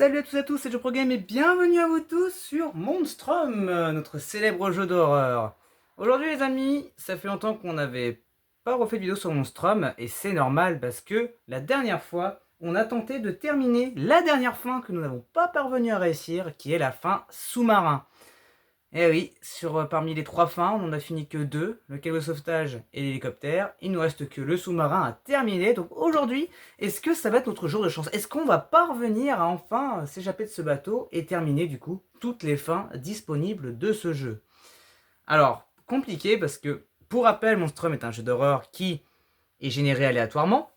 Salut à tous c'est JoProGame et bienvenue à vous tous sur Monstrum, notre célèbre jeu d'horreur. Aujourd'hui les amis, ça fait longtemps qu'on n'avait pas refait de vidéo sur Monstrum et c'est normal parce que la dernière fois, on a tenté de terminer la dernière fin que nous n'avons pas parvenu à réussir, qui est la fin sous-marin. Eh oui, parmi les 3 fins, on n'en a fini que 2, le câble de sauvetage et l'hélicoptère. Il nous reste que le sous-marin à terminer. Donc aujourd'hui, est-ce que ça va être notre jour de chance? Est-ce qu'on va parvenir à enfin s'échapper de ce bateau et terminer du coup toutes les fins disponibles de ce jeu? Alors, compliqué parce que, pour rappel, Monstrum est un jeu d'horreur qui est généré aléatoirement.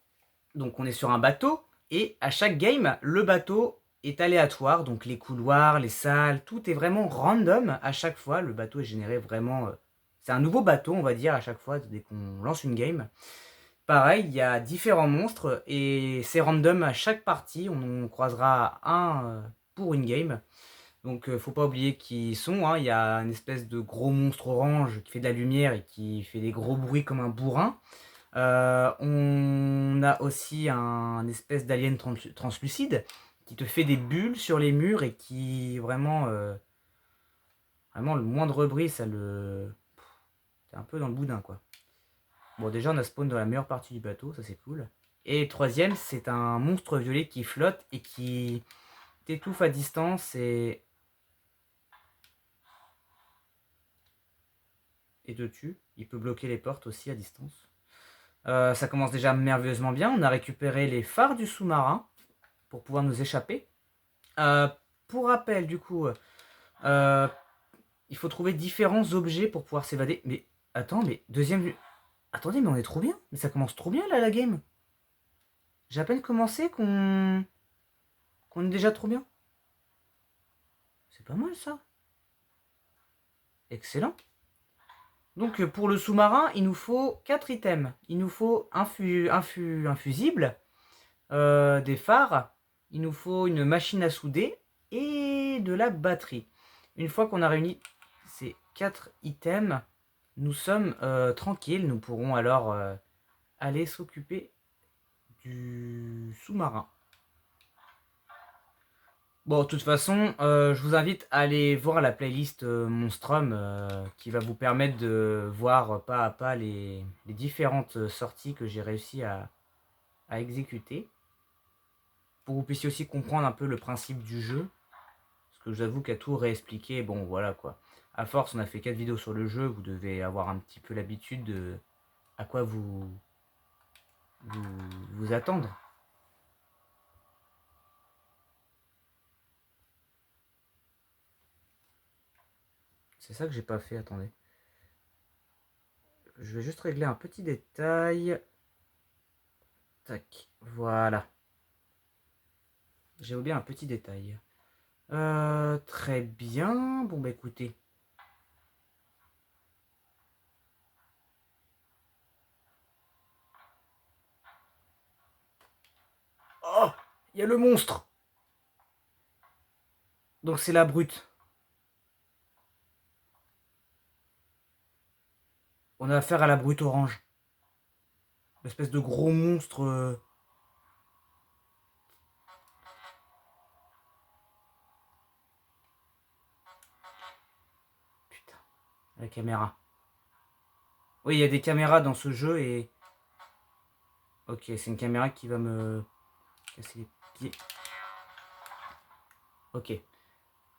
Donc on est sur un bateau et à chaque game, le bateau est aléatoire, donc les couloirs, les salles, tout est vraiment random à chaque fois. Le bateau est généré vraiment... c'est un nouveau bateau, on va dire, à chaque fois, dès qu'on lance une game. Pareil, il y a différents monstres et c'est random à chaque partie. On en croisera un pour une game. Donc faut pas oublier qui sont, hein. Il y a une espèce de gros monstre orange qui fait de la lumière et qui fait des gros bruits comme un bourrin. On a aussi un espèce d'alien translucide qui te fait des bulles sur les murs et qui vraiment, vraiment le moindre bruit, ça le... T'es un peu dans le boudin quoi. Bon déjà on a spawn dans la meilleure partie du bateau, ça c'est cool. Et troisième, c'est un monstre violet qui flotte et qui t'étouffe à distance et te tue. Il peut bloquer les portes aussi à distance. Ça commence déjà merveilleusement bien. On a récupéré les phares du sous-marin pour pouvoir nous échapper. Euh, pour rappel, du coup, il faut trouver différents objets pour pouvoir s'évader. Mais attends, mais deuxième... Attendez, mais on est trop bien. Mais ça commence trop bien là, la game. J'ai à peine commencé qu'on est déjà trop bien. C'est pas mal ça. Excellent. Donc pour le sous-marin, il nous faut 4 items. Il nous faut un fusible, des phares, il nous faut une machine à souder et de la batterie. Une fois qu'on a réuni ces 4 items, nous sommes tranquilles. Nous pourrons alors aller s'occuper du sous-marin. Bon, de toute façon, je vous invite à aller voir la playlist Monstrum qui va vous permettre de voir pas à pas les différentes sorties que j'ai réussi à exécuter. Pour que vous puissiez aussi comprendre un peu le principe du jeu. Parce que je vous avoue qu'à tout réexpliquer, bon voilà quoi. À force, on a fait 4 vidéos sur le jeu, vous devez avoir un petit peu l'habitude de à quoi vous attendre. C'est ça que j'ai pas fait, attendez. Je vais juste régler un petit détail. Tac, voilà. J'ai oublié un petit détail. Très bien. Bon bah écoutez. Oh, il y a le monstre. Donc c'est la brute. On a affaire à la brute orange. L'espèce de gros monstre. Putain, la caméra. Oui, il y a des caméras dans ce jeu et... Ok, c'est une caméra qui va me casser les pieds. Ok.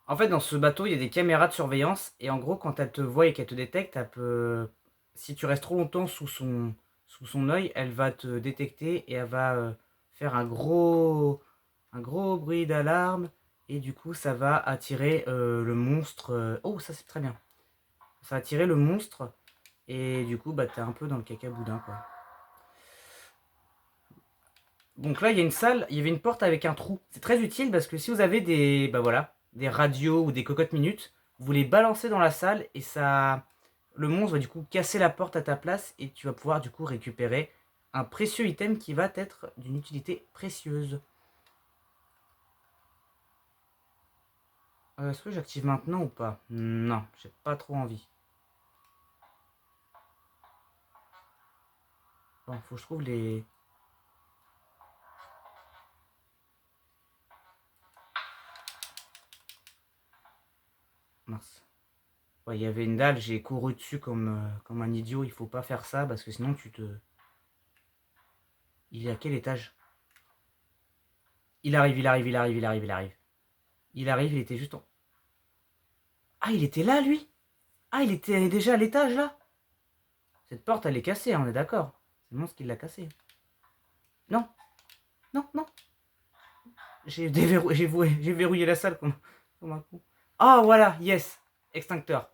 En fait, dans ce bateau, il y a des caméras de surveillance. Et en gros, quand elle te voit et qu'elle te détecte, elle peut... Si tu restes trop longtemps sous son œil, elle va te détecter et elle va faire un gros bruit d'alarme. Et du coup, ça va attirer le monstre. Oh, ça c'est très bien. Ça va attirer le monstre. Et du coup, bah, t'es un peu dans le caca boudin, quoi. Donc là, il y a une salle, il y avait une porte avec un trou. C'est très utile parce que si vous avez des, bah voilà, des radios ou des cocottes minutes, vous les balancez dans la salle et ça, le monstre va du coup casser la porte à ta place et tu vas pouvoir du coup récupérer un précieux item qui va être d'une utilité précieuse. Est-ce que j'active maintenant ou pas? Non, j'ai pas trop envie. Bon, faut que je trouve les... Mince. Ouais, il y avait une dalle, j'ai couru dessus comme un idiot. Il faut pas faire ça parce que sinon tu te... Il est à quel étage? Il arrive, il arrive, il arrive, il arrive, il arrive. Il arrive, il était juste en... Ah, il était là, lui? Ah, il était déjà à l'étage, là? Cette porte, elle est cassée, hein, on est d'accord. C'est le monstre qui l'a cassée. Non, non, non. J'ai verrouillé la salle comme un coup. Ah, voilà, yes. Extincteur.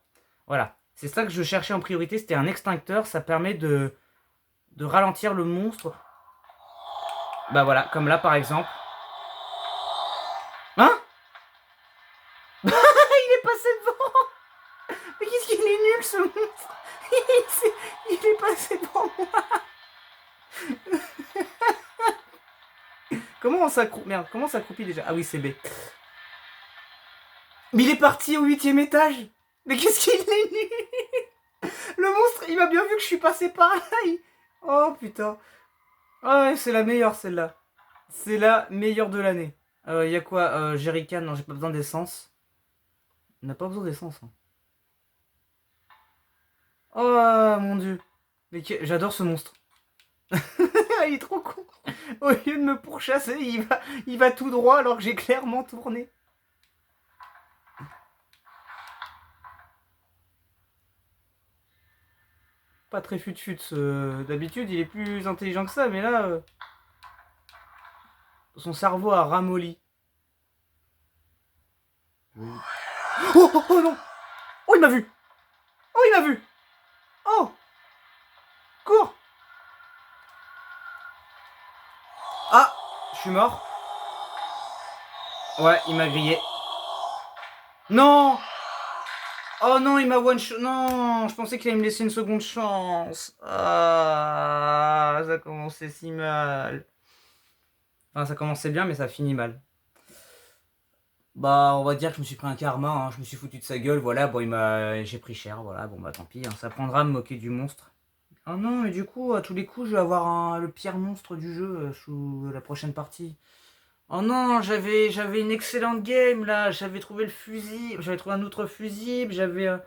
Voilà. C'est ça que je cherchais en priorité, c'était un extincteur. Ça permet de ralentir le monstre. Bah voilà, comme là, par exemple. Hein? Il est passé devant. Mais qu'est-ce qu'il est nul, ce monstre. Il est passé devant moi. Comment on s'accroupit? Merde, comment on s'accroupit déjà? Ah oui, c'est B. Mais il est parti au 8e étage. Mais qu'est-ce qu'il est nul. Le monstre, il m'a bien vu que je suis passé par là. Oh putain. Ah ouais, c'est la meilleure celle-là. C'est la meilleure de l'année. Y a quoi? Jerrycan, non, j'ai pas besoin d'essence. On n'a pas besoin d'essence. Hein. Oh mon dieu. Mais j'adore ce monstre. Il est trop con. Au lieu de me pourchasser, il va tout droit alors que j'ai clairement tourné. Pas très fut-fut. D'habitude, il est plus intelligent que ça, mais là... son cerveau a ramolli. Oh, oh, oh non. Oh, il m'a vu. Oh, il m'a vu. Oh. Cours. Ah, je suis mort. Ouais, il m'a grillé. Non. Oh non, il m'a one shot. Non, je pensais qu'il allait me laisser une seconde chance. Ah, ça commençait si mal. Enfin, ça commençait bien, mais ça finit mal. Bah, on va dire que je me suis pris un karma, hein. Je me suis foutu de sa gueule, voilà, bon, j'ai pris cher, voilà, bon, bah, tant pis, hein. Ça prendra à me moquer du monstre. Oh non, mais du coup, à tous les coups, je vais avoir le pire monstre du jeu sous la prochaine partie. Oh non, j'avais une excellente game, là, j'avais trouvé le fusible, j'avais trouvé un autre fusible, j'avais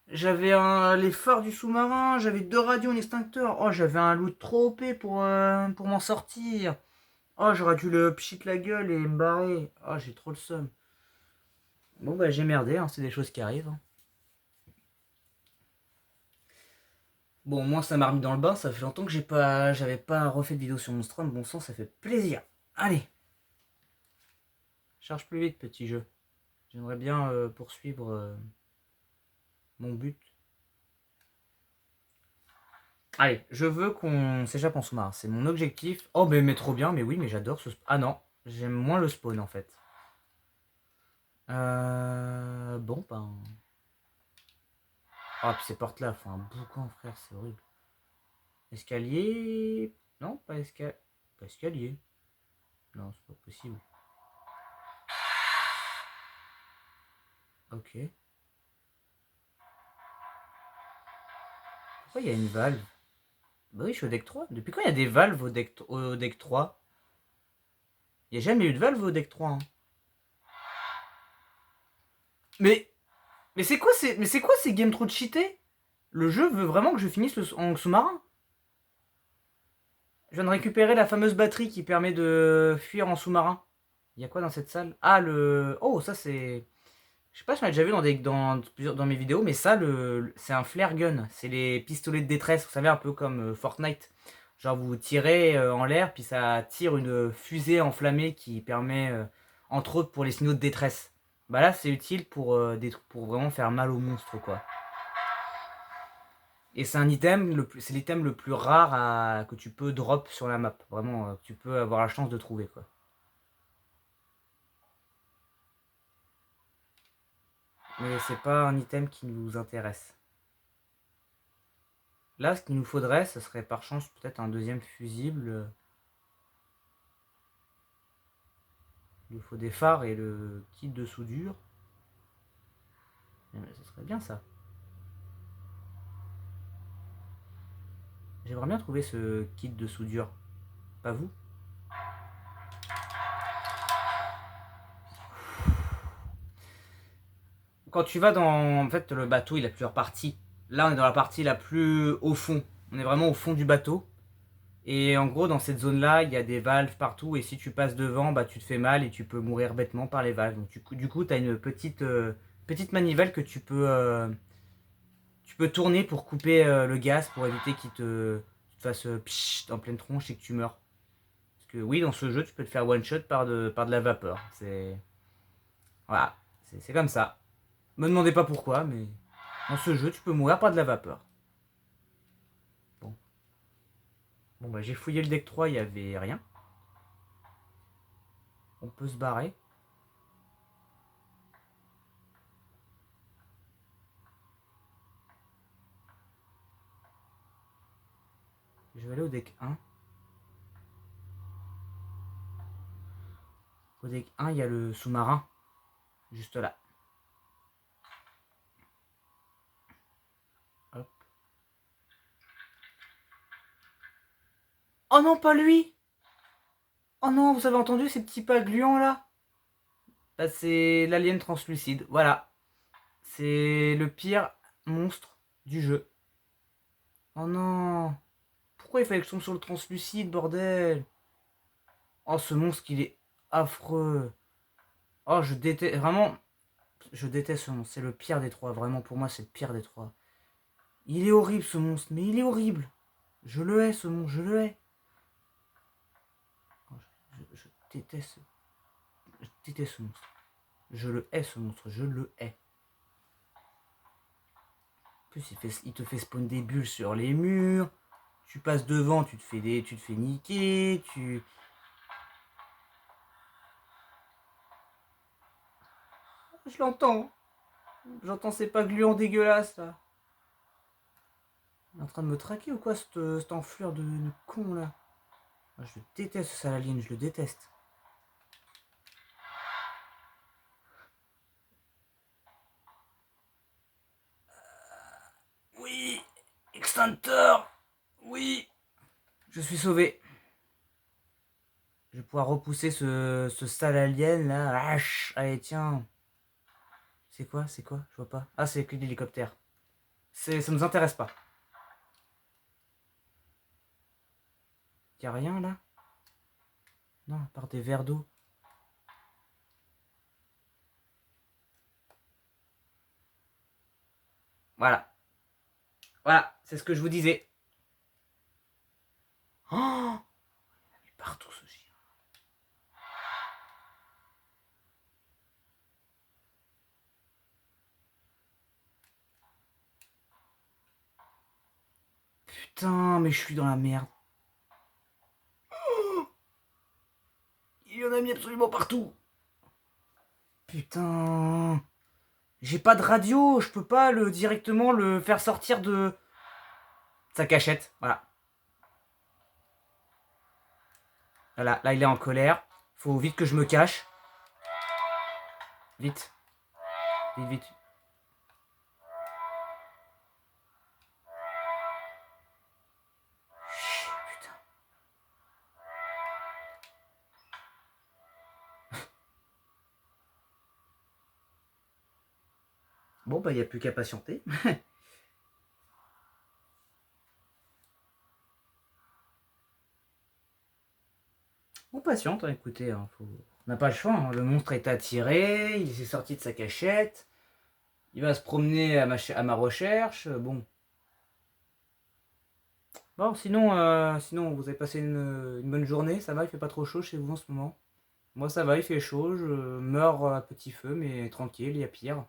les phares du sous-marin, j'avais 2 radios, un extincteur. Oh, j'avais un loot trop OP pour m'en sortir. Oh, j'aurais dû le pchit la gueule et me barrer. Oh, j'ai trop le seum. Bon, bah, j'ai merdé, hein, c'est des choses qui arrivent. Hein. Bon, moi, ça m'a remis dans le bain, ça fait longtemps que j'avais pas refait de vidéo sur mon stream. Bon sang, ça fait plaisir. Allez. Charge plus vite, petit jeu. J'aimerais bien poursuivre mon but. Allez, je veux qu'on s'échappe en sous-marin. C'est mon objectif. Oh, mais trop bien, mais oui, mais j'adore ce... Ah non, j'aime moins le spawn, en fait. Bon, ben... Ah, puis ces portes-là font un boucan, frère, c'est horrible. Escalier... Non, pas escalier. Pas escalier. Non, c'est pas possible. Ok. Pourquoi il y a une valve? Bah oui, je suis au deck 3. Depuis quand il y a des valves au deck 3? Il n'y a jamais eu de valve au deck 3. Hein. Mais c'est quoi ces games trop cheatés? Le jeu veut vraiment que je finisse en sous-marin. Je viens de récupérer la fameuse batterie qui permet de fuir en sous-marin. Il y a quoi dans cette salle? Ah, le... Oh, ça c'est... Je sais pas si on l'a déjà vu dans mes vidéos, mais ça, c'est un flare gun. C'est les pistolets de détresse, vous savez, un peu comme Fortnite. Genre, vous tirez en l'air, puis ça tire une fusée enflammée qui permet, entre autres, pour les signaux de détresse. Bah là, c'est utile pour vraiment faire mal aux monstres, quoi. Et c'est un item, c'est l'item le plus rare que tu peux drop sur la map. Vraiment, que tu peux avoir la chance de trouver, quoi. Mais c'est pas un item qui nous intéresse. Là, ce qu'il nous faudrait, ce serait par chance peut-être un deuxième fusible. Il nous faut des phares et le kit de soudure. Mais ce serait bien ça. J'aimerais bien trouver ce kit de soudure. Pas vous? quand tu vas dans... En fait, le bateau, il a plusieurs parties. Là, on est dans la partie la plus au fond. On est vraiment au fond du bateau. Et en gros, dans cette zone-là, il y a des valves partout. Et si tu passes devant, bah, tu te fais mal et tu peux mourir bêtement par les valves. Donc, du coup, tu as une petite manivelle que tu peux tourner pour couper le gaz pour éviter qu'il te fasse pshht en pleine tronche et que tu meurs. Parce que oui, dans ce jeu, tu peux te faire one-shot par de la vapeur. C'est... Voilà, c'est comme ça. Me demandez pas pourquoi, mais dans ce jeu, tu peux mourir par de la vapeur. Bon, bon bah, j'ai fouillé le deck 3, il n'y avait rien. On peut se barrer. Je vais aller au deck 1. Au deck 1, il y a le sous-marin. Juste là. Hop. Oh non, pas lui! Oh non, vous avez entendu ces petits pas gluants là? Bah, c'est l'alien translucide. Voilà. C'est le pire monstre du jeu. Oh non! Pourquoi il fallait que je tombe sur le translucide, bordel? Oh, ce monstre, il est affreux. Oh, je déteste. Vraiment, je déteste ce monstre. C'est le pire des trois. Vraiment, pour moi, c'est le pire des trois. Il est horrible, ce monstre. Mais il est horrible. Je le hais, ce monstre. Je le hais. Oh, je déteste. Je déteste ce monstre. Je le hais, ce monstre. Je le hais. En plus, il te fait spawn des bulles sur les murs. Tu passes devant, tu te fais niquer. Je l'entends. J'entends ces pas gluants dégueulasses là. Il est en train de me traquer ou quoi, cette enflure de con là? Je déteste ce sale alien, je le déteste. Oui, extincteur. Oui, je suis sauvé. Je vais pouvoir repousser ce sale alien là. Allez, tiens. C'est quoi? C'est quoi? Je vois pas. Ah, c'est que l'hélicoptère. Ça nous intéresse pas. Y'a rien là? Non, à part des verres d'eau. Voilà. Voilà, c'est ce que je vous disais. Oh, il en a mis partout ce chien. Putain, mais je suis dans la merde. Il y en a mis absolument partout. Putain. J'ai pas de radio, je peux pas directement le faire sortir de sa cachette. Voilà. Voilà, là il est en colère. Faut vite que je me cache. Vite. Vite, vite. Putain. Bon bah y a plus qu'à patienter. On patiente, hein, écoutez, hein, on n'a pas le choix, hein. Le monstre est attiré, il s'est sorti de sa cachette, il va se promener à ma recherche, bon. Bon, sinon, vous avez passé une bonne journée, ça va, il fait pas trop chaud chez vous en ce moment? Moi ça va, il fait chaud, je meurs à petit feu, mais tranquille, il y a pire.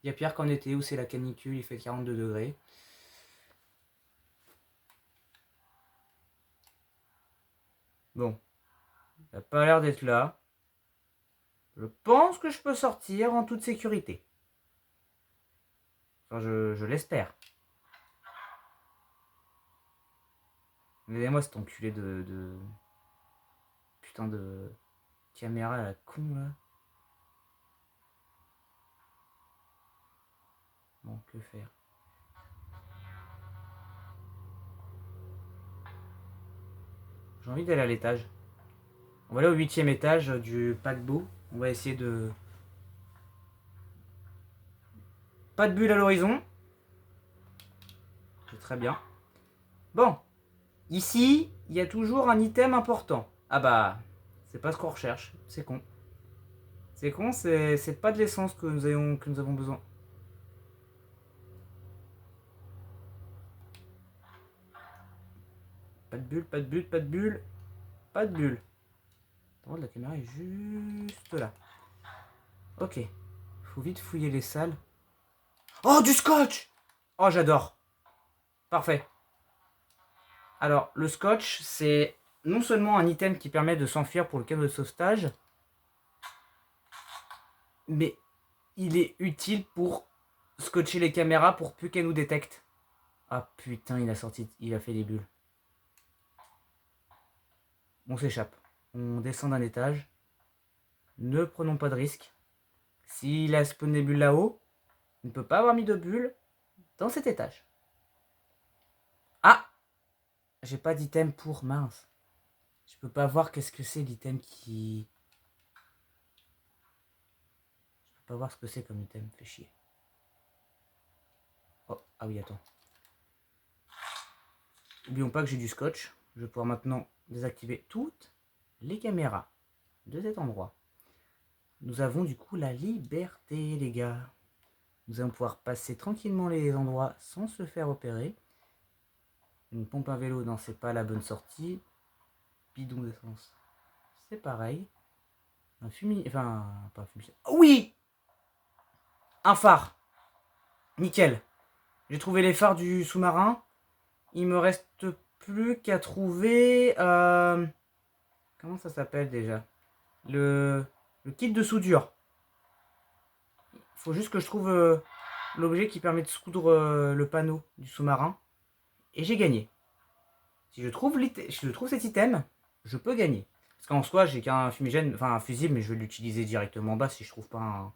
Il y a pire qu'en été où c'est la canicule, il fait 42 degrés. Bon, il n'a pas l'air d'être là. Je pense que je peux sortir en toute sécurité. Enfin, je l'espère. Aidez-moi cet enculé de... Putain de... Caméra à la con là. Bon, que faire? J'ai envie d'aller à l'étage. On va aller au 8e étage du paquebot. On va essayer de... Pas de bulle à l'horizon. C'est très bien. Bon. Ici, il y a toujours un item important. Ah bah, c'est pas ce qu'on recherche. C'est con. C'est con, c'est pas de l'essence que nous avons besoin. Pas de bulle, pas de bulle, pas de bulle. Pas de bulle. L'endroit de la caméra est juste là. Ok. Faut vite fouiller les salles. Oh, du scotch! Oh, j'adore. Parfait. Alors, le scotch, c'est non seulement un item qui permet de s'enfuir pour le cadre de sauvetage, mais il est utile pour scotcher les caméras pour plus qu'elles nous détectent. Ah putain, il a fait des bulles. On s'échappe. On descend d'un étage. Ne prenons pas de risques. S'il a spawn des bulles là-haut, il ne peut pas avoir mis de bulles dans cet étage. Ah! J'ai pas d'item pour, mince. Je peux pas voir qu'est-ce que c'est l'item qui... Je peux pas voir ce que c'est comme item, fait chier. Oh, ah oui, attends. N'oublions pas que j'ai du scotch. Je vais pouvoir maintenant désactiver toutes les caméras de cet endroit. Nous avons du coup la liberté, les gars. Nous allons pouvoir passer tranquillement les endroits sans se faire opérer. Une pompe à vélo, non, c'est pas la bonne sortie. Bidon d'essence, c'est pareil. Un fumier, enfin, pas un fumier. Oui! Un phare. Nickel. J'ai trouvé les phares du sous-marin. Il me reste plus qu'à trouver... comment ça s'appelle déjà? Le kit de soudure. Il faut juste que je trouve l'objet qui permet de soudre le panneau du sous-marin. Et j'ai gagné. Si je trouve cet item, je peux gagner. Parce qu'en soi, j'ai qu'un fumigène, enfin un fusible, mais je vais l'utiliser directement bas si je trouve pas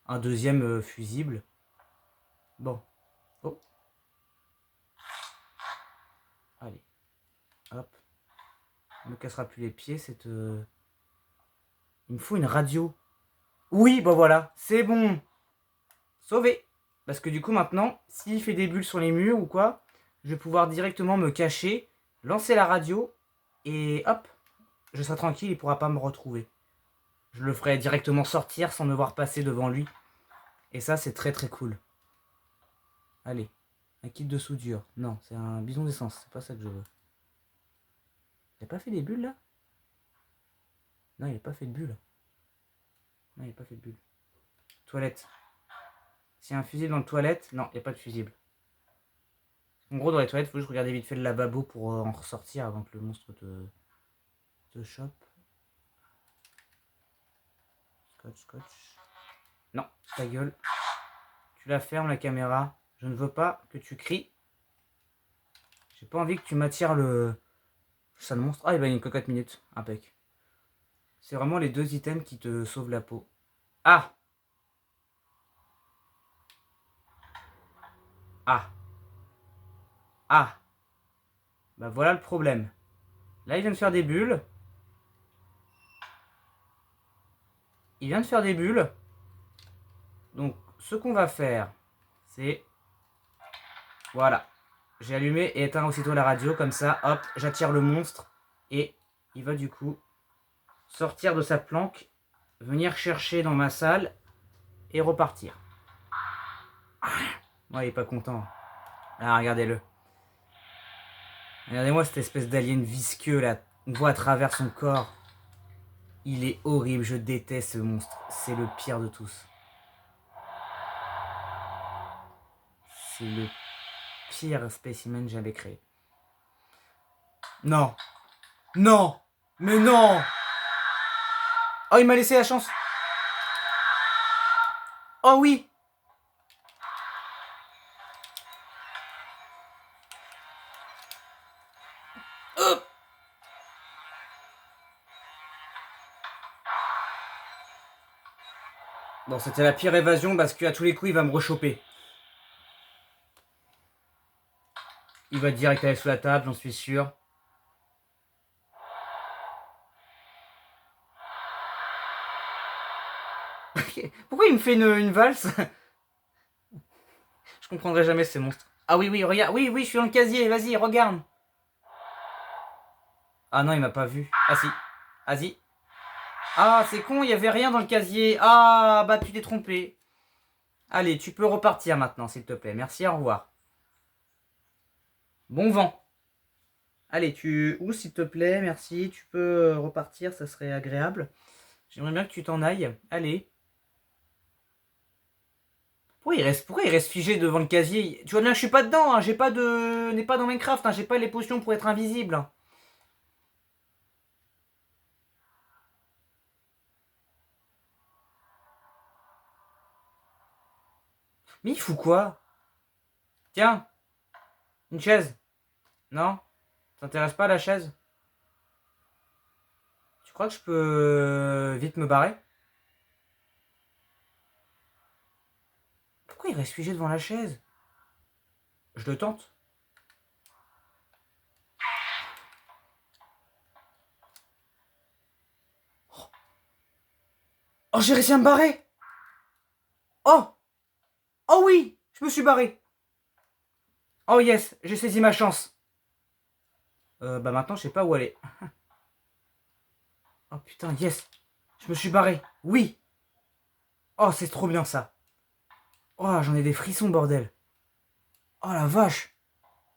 un deuxième fusible. Bon. Oh. Allez. Hop. On ne me cassera plus les pieds, cette... Il me faut une radio. Oui, bah voilà, c'est bon. Sauvé. Parce que du coup, maintenant, s'il fait des bulles sur les murs ou quoi, je vais pouvoir directement me cacher, lancer la radio, et hop, je serai tranquille, il ne pourra pas me retrouver. Je le ferai directement sortir sans me voir passer devant lui. Et ça, c'est très très cool. Allez, un kit de soudure. Non, c'est un bidon d'essence, c'est pas ça que je veux. Il a pas fait des bulles là? Non, il a pas fait de bulles. Non, il a pas fait de bulles. Toilette. S'il y a un fusible dans le toilette, non, il n'y a pas de fusible. En gros, dans les toilettes, il faut juste regarder vite fait le lavabo pour en ressortir avant que le monstre te chope. Scotch, scotch. Non, ta gueule. Tu la fermes la caméra. Je ne veux pas que tu cries. J'ai pas envie que tu m'attires le sale monstre. Ah, il va y a une cocotte minute. Impec. C'est vraiment les deux items qui te sauvent la peau. Ah! Ah! Ah! Bah voilà le problème. Là, il vient de faire des bulles. Il vient de faire des bulles. Donc, ce qu'on va faire, c'est... Voilà. J'ai allumé et éteint aussitôt la radio. Comme ça, hop, j'attire le monstre. Et il va du coup sortir de sa planque, venir chercher dans ma salle et repartir. Ouais, il est pas content. Ah, regardez-le. Regardez-moi cette espèce d'alien visqueux là. On voit à travers son corps. Il est horrible, je déteste ce monstre. C'est le pire de tous. C'est le pire spécimen que j'avais créé. Non. Non. Mais non. Oh, il m'a laissé la chance. Oh oui. Hop. Bon, c'était la pire évasion parce qu'à tous les coups, il va me rechoper. Il va direct aller sous la table, j'en suis sûr. Pourquoi il me fait une valse? Je comprendrai jamais ces monstres. Ah oui, oui, regarde. Oui, oui, je suis dans le casier. Vas-y, regarde. Ah non, il m'a pas vu. Ah si. Vas-y. Ah, c'est con, il y avait rien dans le casier. Ah, bah tu t'es trompé. Allez, tu peux repartir maintenant, s'il te plaît. Merci, au revoir. Bon vent. Allez, Où, s'il te plaît, merci. Tu peux repartir, ça serait agréable. J'aimerais bien que tu t'en ailles. Allez. Pourquoi il reste figé devant le casier? Tu vois bien que je suis pas dedans, hein. J'ai pas de... n'est pas dans Minecraft, hein. J'ai pas les potions pour être invisible, hein. Mais il fout quoi? Tiens, une chaise. Non? T'intéresse pas à la chaise? Tu crois que je peux vite me barrer? Pourquoi il reste figé devant la chaise? Je le tente. Oh, j'ai réussi à me barrer! Oh! Oh oui! Je me suis barré! Oh yes! J'ai saisi ma chance! Bah maintenant, je sais pas où aller. Oh putain, yes! Je me suis barré! Oui! Oh, c'est trop bien ça! Oh, j'en ai des frissons, bordel! Oh la vache!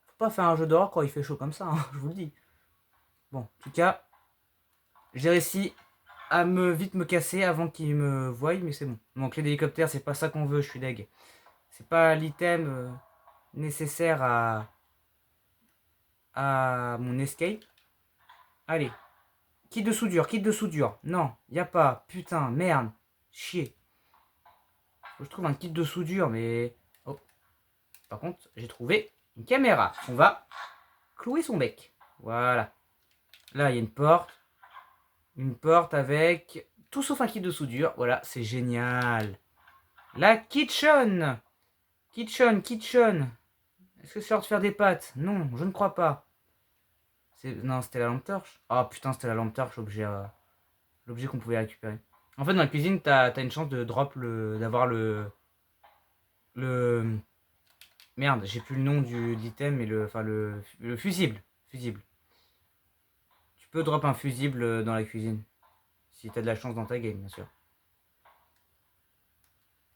Faut pas faire un jeu d'horreur quand il fait chaud comme ça, hein, je vous le dis. Bon, en tout cas, j'ai réussi à vite me casser avant qu'il me voie, mais c'est bon. Donc l'hélicoptère, c'est pas ça qu'on veut, je suis deg. C'est pas l'item nécessaire à mon escape. Allez. Kit de soudure, kit de soudure. Non, y a pas. Putain, merde. Chier. Faut que je trouve un kit de soudure, mais... Oh. Par contre, j'ai trouvé une caméra. On va clouer son bec. Voilà. Là, il y a une porte. Une porte avec tout sauf un kit de soudure. Voilà, c'est génial. La kitchen. Kitchen, kitchen. Est-ce que c'est l'heure de faire des pâtes? Non, je ne crois pas. Non, c'était la lampe torche. Ah putain, c'était la lampe torche, l'objet qu'on pouvait récupérer. En fait, dans la cuisine, t'as une chance de d'avoir le... Merde, j'ai plus le nom de l'item, mais enfin, le fusible. Fusible. Tu peux drop un fusible dans la cuisine. Si t'as de la chance dans ta game, bien sûr.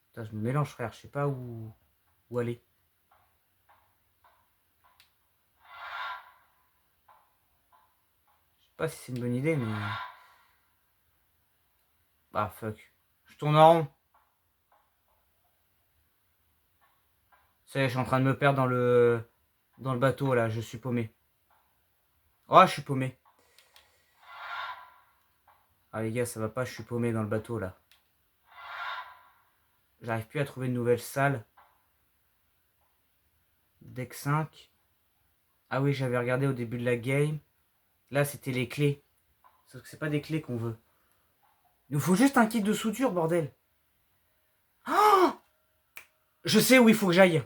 Putain, je me mélange, frère. Je sais pas où aller. Je sais pas si c'est une bonne idée, mais... Ah, fuck. Je tourne en rond. Ça y est, je suis en train de me perdre dans le bateau, là. Je suis paumé. Oh, je suis paumé. Ah, les gars, ça va pas. Je suis paumé dans le bateau, là. J'arrive plus à trouver une nouvelle salle. Deck 5. Ah oui, j'avais regardé au début de la game. Là, c'était les clés. Sauf que c'est pas des clés qu'on veut. Il nous faut juste un kit de soudure, bordel. Oh, je sais où il faut que j'aille.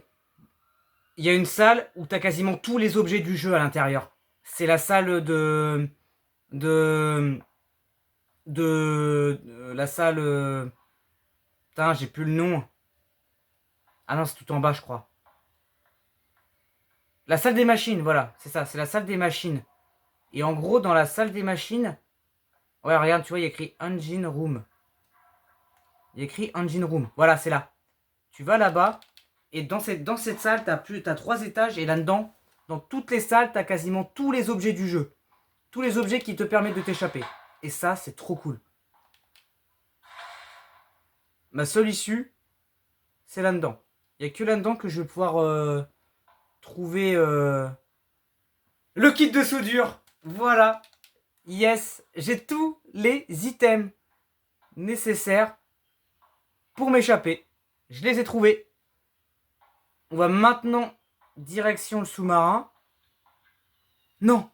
Il y a une salle où t'as quasiment tous les objets du jeu à l'intérieur. C'est la salle de... la salle... Putain, j'ai plus le nom. Ah non, c'est tout en bas, je crois. La salle des machines, voilà. C'est ça, c'est la salle des machines. Et en gros, dans la salle des machines... Ouais, regarde, tu vois, il y a écrit Engine Room. Il y a écrit Engine Room. Voilà, c'est là. Tu vas là-bas. Et dans cette salle, t'as 3 étages. Et là-dedans, dans toutes les salles, t'as quasiment tous les objets du jeu. Tous les objets qui te permettent de t'échapper. Et ça, c'est trop cool. Ma seule issue, c'est là-dedans. Il n'y a que là-dedans que je vais pouvoir trouver le kit de soudure. Voilà. Yes, j'ai tous les items nécessaires pour m'échapper. Je les ai trouvés. On va maintenant direction le sous-marin. Non.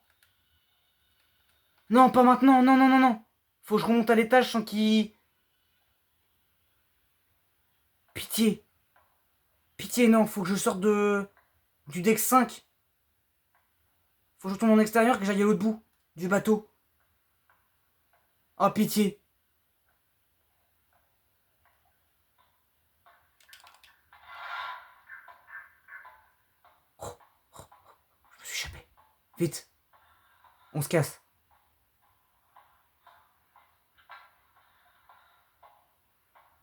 Non, pas maintenant. Non, non, non, non. Faut que je remonte à l'étage sans qu'il... Pitié. Pitié, non. Faut que je sorte du deck 5. Faut que je retourne en extérieur, que j'aille à l'autre bout du bateau. Oh, pitié. Vite. On se casse.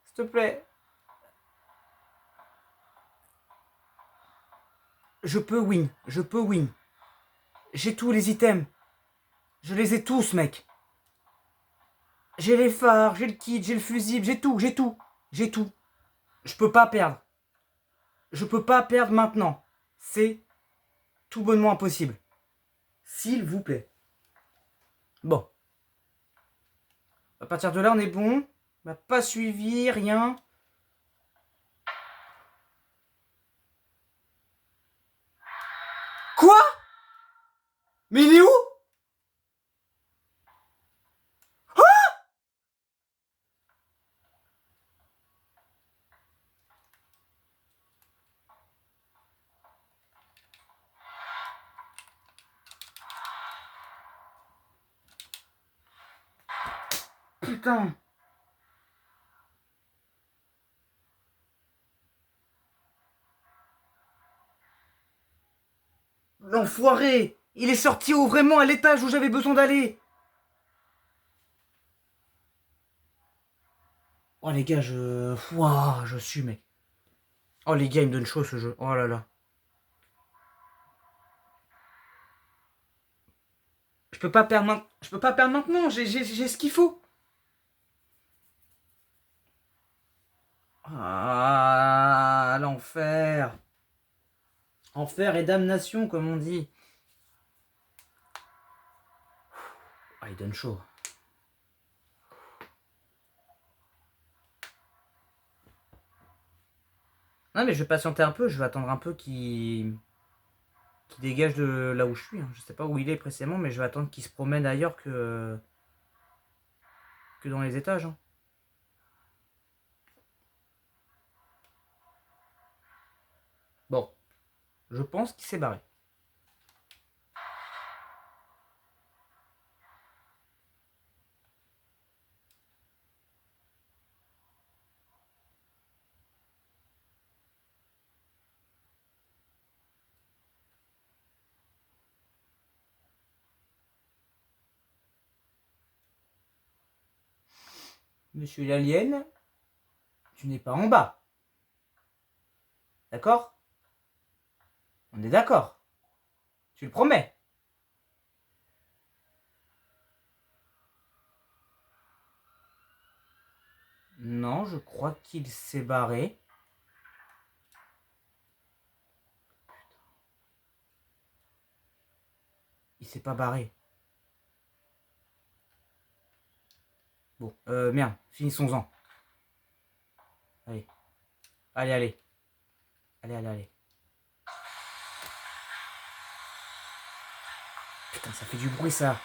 S'il te plaît. Je peux win. Je peux win. J'ai tous les items. Je les ai tous, mec. J'ai les phares, j'ai le kit, j'ai le fusible, j'ai tout, j'ai tout. J'ai tout. Je peux pas perdre. Je peux pas perdre maintenant. C'est tout bonnement impossible. S'il vous plaît. Bon. À partir de là, on est bon. On m'a pas suivi, rien. Quoi? Mais il est où? Putain. L'enfoiré. Il est sorti vraiment à l'étage où j'avais besoin d'aller. Oh les gars, Ouah, je suis mec. Oh les gars, il me donne chaud ce jeu. Oh là là. Je peux pas perdre maintenant. J'ai ce qu'il faut. Ah, l'enfer. Enfer et damnation, comme on dit. Ah, il donne chaud. Non, mais je vais patienter un peu. Je vais attendre un peu qu'il dégage de là où je suis. Je sais pas où il est précisément, mais je vais attendre qu'il se promène ailleurs que dans les étages. Bon. Je pense qu'il s'est barré. Monsieur l'alien, tu n'es pas en bas. D'accord? On est d'accord. Tu le promets. Non, je crois qu'il s'est barré. Il s'est pas barré. Bon, merde, finissons-en. Allez. Allez, allez. Allez, allez, allez. Putain, ça fait du bruit, ça.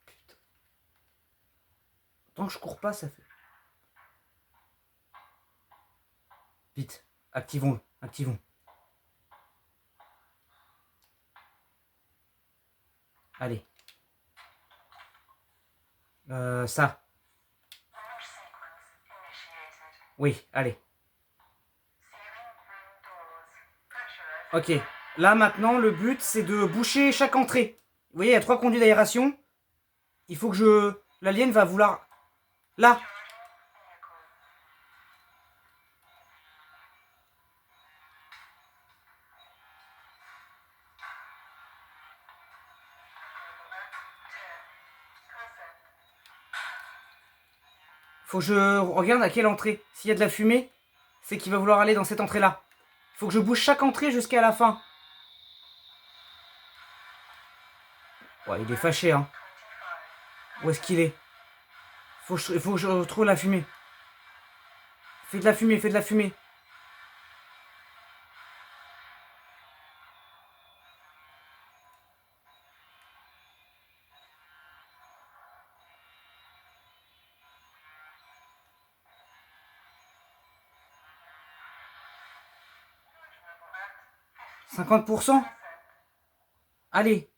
Putain. Tant que je cours pas, ça fait... Vite, activons-le, activons. Allez. Ça. Oui, allez. Ok. Là, maintenant, le but, c'est de boucher chaque entrée. Vous voyez, il y a 3 conduits d'aération. Il faut que je... L'alien va vouloir... Là. Faut que je regarde à quelle entrée. S'il y a de la fumée, c'est qu'il va vouloir aller dans cette entrée-là. Faut que je bouge chaque entrée jusqu'à la fin. Ouais, il est fâché, hein. Où est-ce qu'il est? Faut que je retrouve la fumée. Fais de la fumée, fais de la fumée. « 50%. Allez.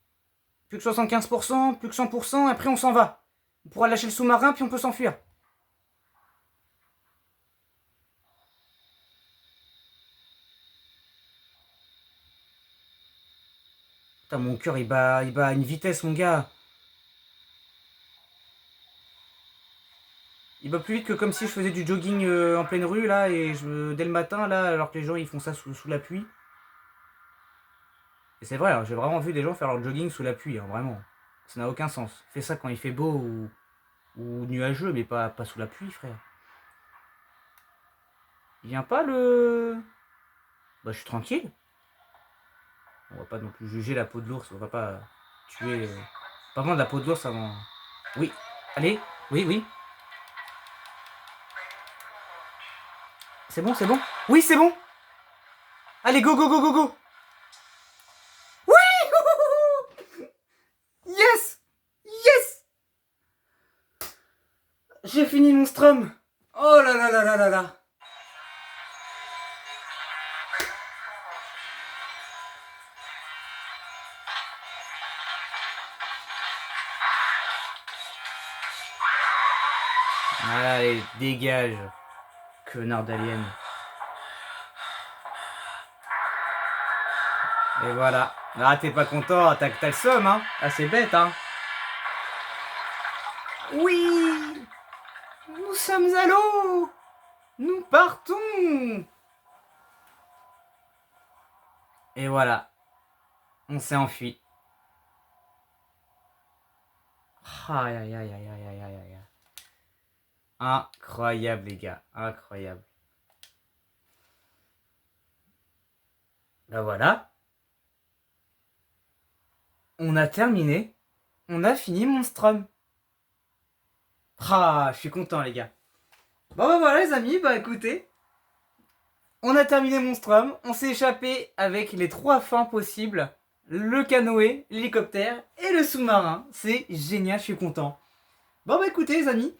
Plus que 75%, plus que 100%, après on s'en va. On pourra lâcher le sous-marin, puis on peut s'enfuir. Putain, mon cœur il bat à une vitesse, mon gars. Il bat plus vite que comme si je faisais du jogging en pleine rue là, et dès le matin là, alors que les gens ils font ça sous la pluie. Et c'est vrai, hein, j'ai vraiment vu des gens faire leur jogging sous la pluie, hein, vraiment. Ça n'a aucun sens. Fais ça quand il fait beau ou nuageux, mais pas sous la pluie, frère. Il vient pas le... Bah je suis tranquille. On va pas non plus juger la peau de l'ours, on va pas tuer... Pas vendre la peau de l'ours avant... Oui, allez, oui, oui. C'est bon, c'est bon. Oui, c'est bon. Allez, go, go, go, go, go. Oui. Yes. Yes. J'ai fini mon strum. Oh là là là là là là. Allez, dégage. Connard d'alien. Et voilà. Ah, t'es pas content, t'as le seum, hein. Ah, c'est bête, hein. Oui. Nous sommes à l'eau. Nous partons. Et voilà. On s'est enfui. Aïe, aïe, aïe, aïe, aïe, aïe, aïe, aïe. Incroyable, les gars. Incroyable. Ben voilà. On a terminé. On a fini mon strum. Ah, je suis content, les gars. Bon, bah voilà, les amis. Bah écoutez. On a terminé mon strum. On s'est échappé avec les 3 fins possibles. Le canoë, l'hélicoptère et le sous-marin. C'est génial, je suis content. Bon, bah écoutez, les amis.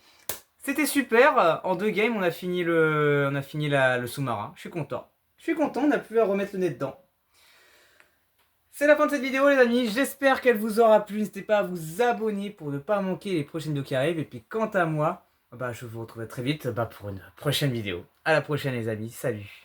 C'était super. En 2 games, on a fini le sous-marin. Je suis content. Je suis content, on a pu remettre le nez dedans. C'est la fin de cette vidéo, les amis. J'espère qu'elle vous aura plu. N'hésitez pas à vous abonner pour ne pas manquer les prochaines vidéos qui arrivent. Et puis quant à moi, bah, je vous retrouverai très vite pour une prochaine vidéo. À la prochaine, les amis. Salut.